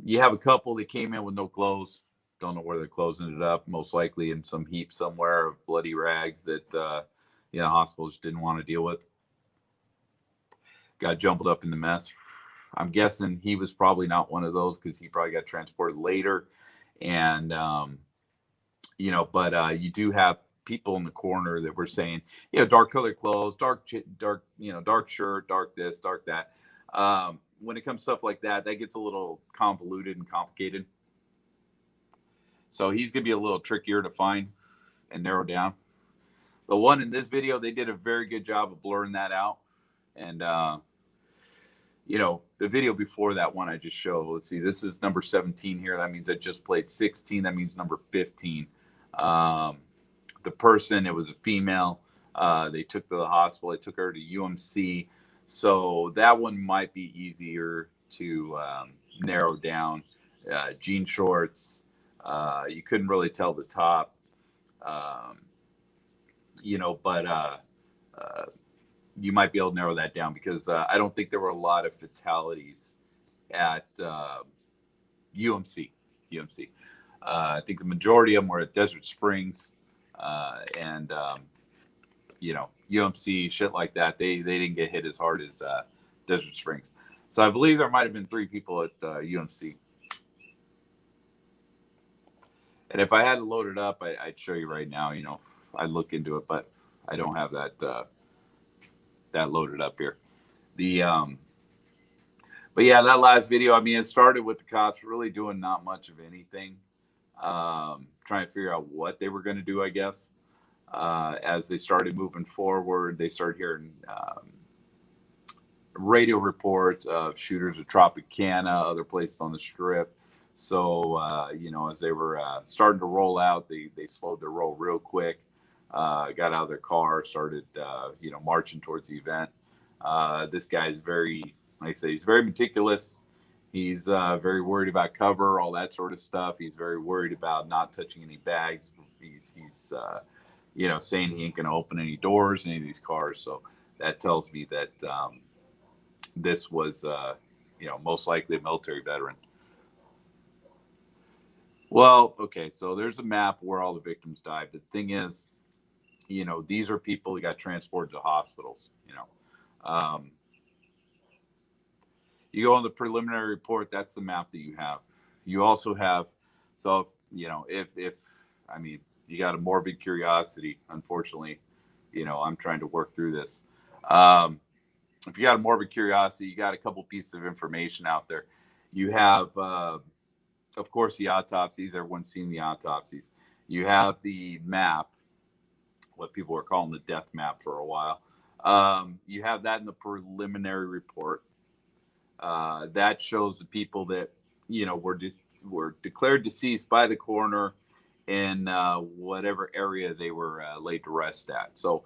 you have a couple that came in with no clothes. Don't know where their clothes ended up. Most likely in some heap somewhere of bloody rags that hospitals didn't want to deal with. Got jumbled up in the mess. I'm guessing he was probably not one of those because he probably got transported later. And but you do have people in the corner that were saying, dark colored clothes, dark shirt, dark this, dark that. When it comes to stuff like that, that gets a little convoluted and complicated. So he's going to be a little trickier to find and narrow down. The one in this video, they did a very good job of blurring that out. And, the video before that one I just showed, let's see, this is number 17 here. That means I just played 16. That means number 15. The person, it was a female. They took to the hospital. They took her to UMC. So that one might be easier to narrow down. Jean shorts. You couldn't really tell the top. But you might be able to narrow that down because I don't think there were a lot of fatalities at UMC. I think the majority of them were at Desert Springs and UMC, shit like that. They didn't get hit as hard as Desert Springs. So I believe there might have been 3 people at UMC. And if I had to load it up, I'd show you right now. I'd look into it, but I don't have that loaded up here. But yeah, that last video, I mean, it started with the cops really doing not much of anything, trying to figure out what they were going to do, I guess. As they started moving forward, they started hearing radio reports of shooters at Tropicana, other places on the Strip. So, as they were starting to roll out, they slowed their roll real quick, got out of their car, started, marching towards the event. This guy is very, like I say, he's very meticulous. He's very worried about cover, all that sort of stuff. He's very worried about not touching any bags. He's saying he ain't going to open any doors in any of these cars. So that tells me that this was, most likely a military veteran. Well, okay, so there's a map where all the victims died. The thing is, these are people who got transported to hospitals. You go on the preliminary report, that's the map that you have. You also have, so, if you got a morbid curiosity, unfortunately, I'm trying to work through this. If you got a morbid curiosity, you got a couple pieces of information out there. You have, of course, the autopsies. Everyone's seen the autopsies. You have the map, what people were calling the death map for a while. You have that in the preliminary report. That shows the people that were declared deceased by the coroner in whatever area they were laid to rest at. So,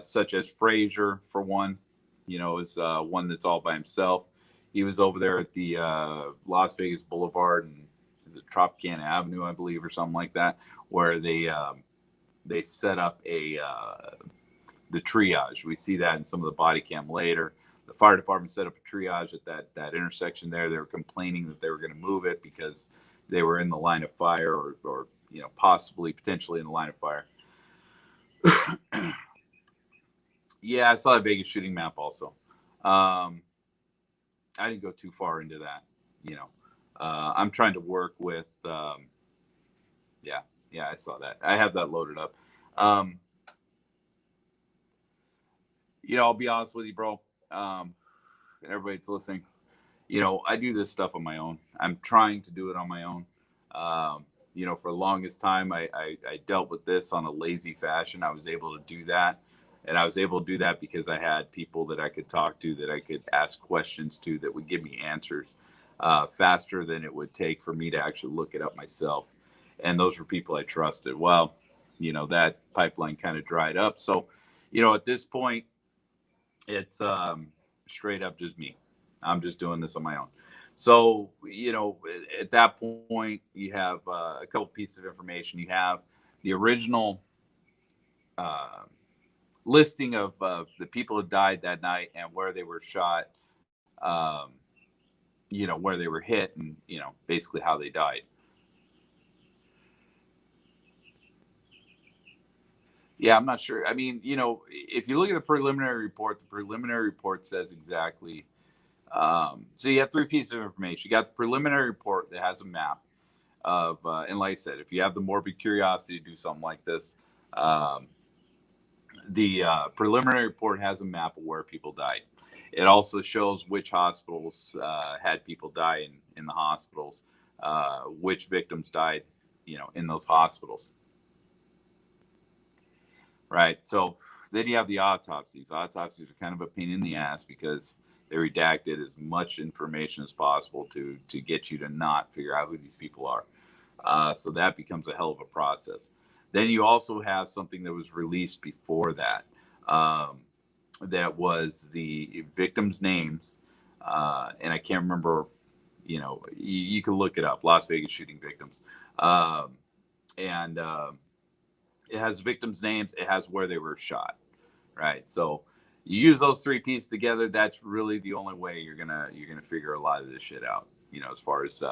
such as Frazier, for one, is one that's all by himself. He was over there at the Las Vegas Boulevard and is it Tropicana Avenue, I believe, or something like that, where they set up the triage. We see that in some of the body cam later. The fire department set up a triage at that intersection there. They were complaining that they were going to move it because they were in the line of fire or possibly, potentially in the line of fire. Yeah, I saw a Vegas shooting map also. I didn't go too far into that. I'm trying to work with, yeah, I saw that. I have that loaded up. I'll be honest with you, bro. And everybody that's listening, I do this stuff on my own. I'm trying to do it on my own. For the longest time, I dealt with this on a lazy fashion. I was able to do that. And I was able to do that because I had people that I could talk to, that I could ask questions to, that would give me answers faster than it would take for me to actually look it up myself. And those were people I trusted. Well, that pipeline kind of dried up. So, at this point, it's straight up just me. I'm just doing this on my own. So, at that point, you have a couple pieces of information. You have the original listing of the people who died that night and where they were shot, where they were hit, and, basically how they died. Yeah, I'm not sure. I mean, if you look at the preliminary report says exactly. So you have three pieces of information. You got the preliminary report that has a map of, and like I said, if you have the morbid curiosity to do something like this, the preliminary report has a map of where people died. It also shows which hospitals had people die in the hospitals, which victims died, in those hospitals. Right. So then you have the autopsies. Autopsies are kind of a pain in the ass because they redacted as much information as possible to get you to not figure out who these people are. So that becomes a hell of a process. Then you also have something that was released before that. That was the victims' names. And I can't remember, you can look it up, Las Vegas shooting victims. It has victims' names. It has where they were shot, right? So you use those three pieces together. That's really the only way you're gonna figure a lot of this shit out. As far as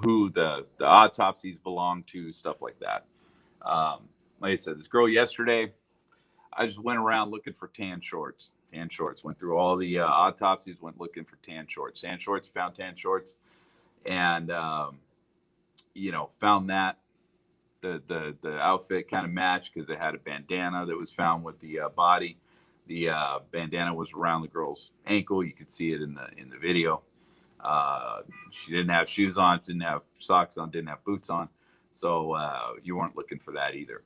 who the autopsies belong to, stuff like that. Like I said, this girl yesterday, I just went around looking for tan shorts. Went through all the autopsies. Went looking for tan shorts. Found tan shorts, and found that. The outfit kind of matched because it had a bandana that was found with the body. The bandana was around the girl's ankle. You could see it in the video. She didn't have shoes on, didn't have socks on, didn't have boots on. So you weren't looking for that either.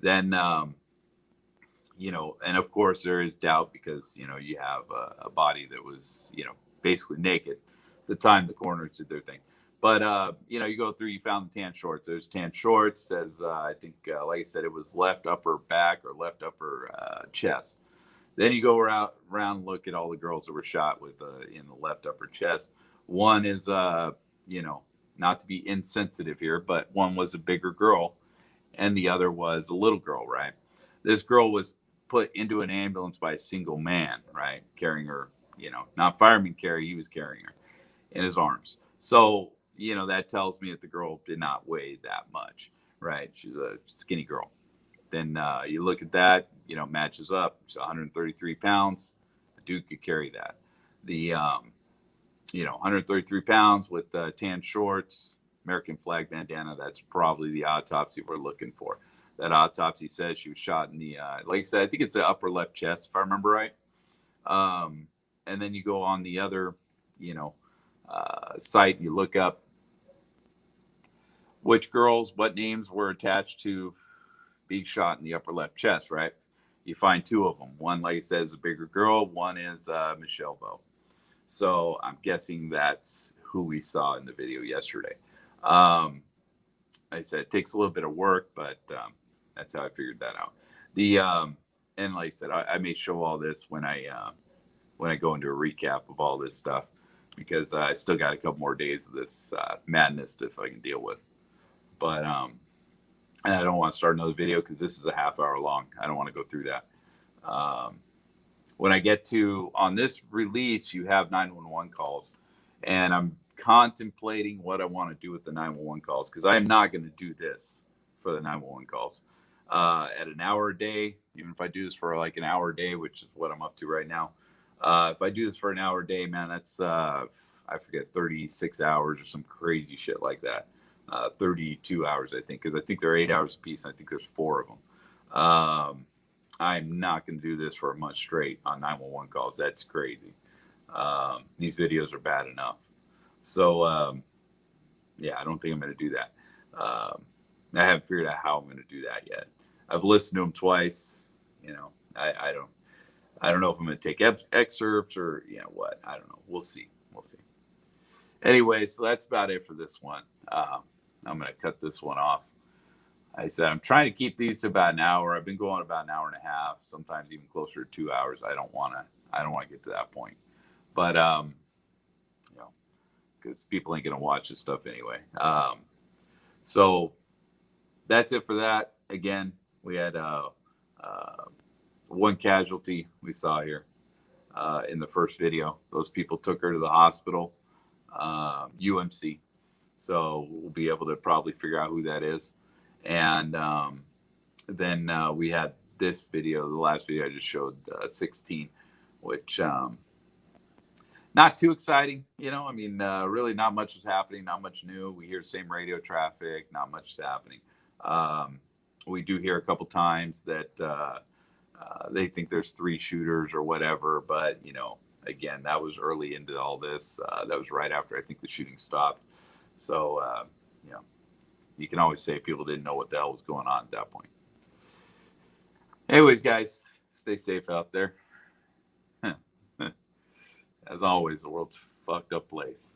Then, and of course there is doubt because, you have a body that was, basically naked at the time the coroners did their thing. But, you go through, you found the tan shorts. There's tan shorts, says, I think, like I said, it was left upper back or left upper chest. Then you go around, look at all the girls that were shot with in the left upper chest. One is, not to be insensitive here, but one was a bigger girl and the other was a little girl, right? This girl was put into an ambulance by a single man, right? Carrying her, not fireman carry, he was carrying her in his arms. So, that tells me that the girl did not weigh that much, right? She's a skinny girl. Then you look at that, matches up. She's 133 pounds. A dude could carry that. The, 133 pounds with tan shorts American flag bandana. That's probably the autopsy we're looking for. That autopsy says she was shot in the, like I said, I think it's the upper left chest, if I remember right. And then you go on the other, site, and you look up which girls, what names were attached to being shot in the upper left chest, right? You find two of them. One, like I said, is a bigger girl. One is Michelle Bowe. So I'm guessing that's who we saw in the video yesterday. Like I said, it takes a little bit of work, but that's how I figured that out. And like I said, I may show all this when I go into a recap of all this stuff, because I still got a couple more days of this madness if I can deal with. But and I don't want to start another video because this is a half hour long. I don't want to go through that. When I get to, on this release, you have 911 calls, and I'm contemplating what I want to do with the 911 calls, because I am not going to do this for the 911 calls at an hour a day. Even if I do this for like an hour a day, which is what I'm up to right now. If I do this for an hour a day, man, that's I forget, 36 hours or some crazy shit like that. 32 hours, I think, because I think they're 8 hours a piece, and I think there's 4 of them. I'm not going to do this for a month straight on 911 calls. That's crazy. These videos are bad enough. So, yeah, I don't think I'm going to do that. I haven't figured out how I'm going to do that yet. I've listened to them twice. I don't know if I'm going to take excerpts or, what. I don't know. We'll see. Anyway, so that's about it for this one. I'm going to cut this one off. I said I'm trying to keep these to about an hour. I've been going about an hour and a half, sometimes even closer to 2 hours. I don't want to get to that point. But because people ain't going to watch this stuff anyway. So that's it for that. Again, we had one casualty we saw here in the first video. Those people took her to the hospital, UMC. So we'll be able to probably figure out who that is. And then we had this video, the last video I just showed, 16, which not too exciting. Really not much is happening, not much new. We hear the same radio traffic, not much is happening. We do hear a couple times that they think there's 3 shooters or whatever, but again, that was early into all this. That was right after I think the shooting stopped. So you can always say people didn't know what the hell was going on at that point. Anyways, guys, stay safe out there. As always, the world's a fucked up place.